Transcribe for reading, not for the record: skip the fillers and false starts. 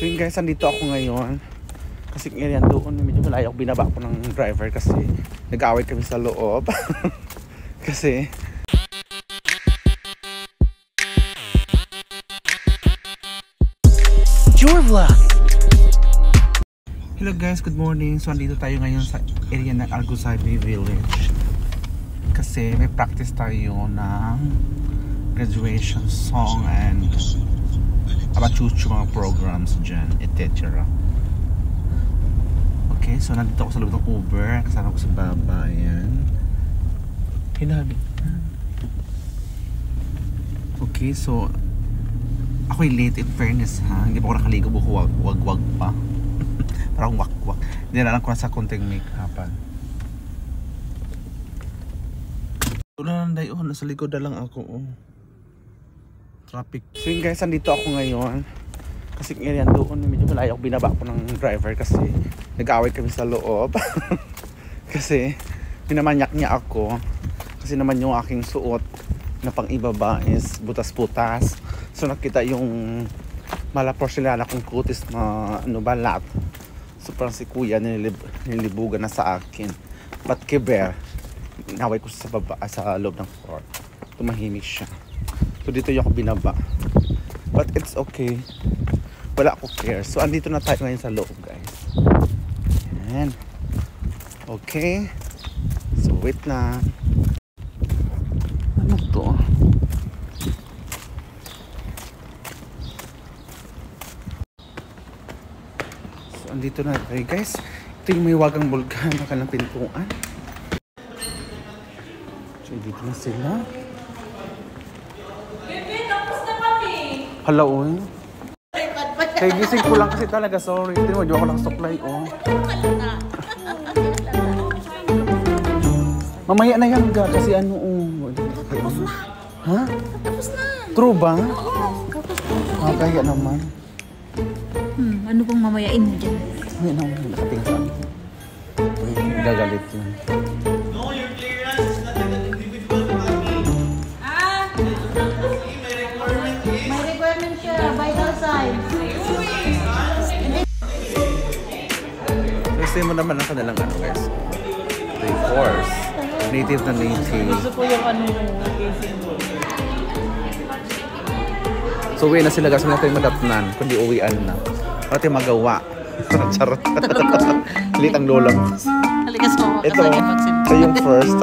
So yun guys, andito ako ngayon. Kasi ngayon doon, medyo malayo ako, binaba ko ng driver kasi nag-away kami sa loob. Kasi your vlog. Hello guys, good morning. So andito tayo ngayon sa area ng Argusabe Village. Kasi may practice tayo ng graduation song and about chuchu mga programs dyan, etc. Okay, so nandito ako sa loob ng Uber. Kasama ko sa baba. Ayan. Hinabi. Okay, so ako'y late in fairness ha. Hindi pa ako nakaligo, buko wag-wag pa. Parang wak-wak. Nilalang ko na sa konting make-upan. Wala lang dayo, nasa likod na lang ako. Traffic. So yun guys, andito ako ngayon. Kasi ngayon doon, medyo malayo ako, binaba ko ng driver kasi nag-away kami sa loob. Kasi pinamanyak niya ako. Kasi naman yung aking suot na pang ibaba is butas-butas. So nakita yung malaporsyelana kong kutis na balat. So parang si kuya nilibugan na sa akin. But kiber, naway ko sa baba, sa loob ng court. Tumahimik siya. So dito yung ako binaba. But it's okay. Wala ako care. So andito na tayo ngayon sa loob guys. Ayan. Okay. So wait na. Ano to? So andito na tayo guys. Ito yung may wagang bulkan na kanilang pintuan. So dito na sila. Hala, oy. Kaya gising ko lang kasi talaga, sorry. Hindi mo, di ako lang suklay, oh. Mamaya na yan, ga, kasi ano, oh. Tapos na. Ha? Tapos na. True ba? Oo, tapos na. Ah, kaya naman. Ano pong mamayain mo dyan? May nakating sa akin. Gagalit yun. Kasi mo naman ang kanilang ano guys. 3/4. Native na native. Gusto ko yung ano casing mo. So uwi na sila guys. Wala tayong madatnan. Kundi uwian na. Wala tayong magawa. Charot. Lit ang lola. Halikas mo. Ito yung first.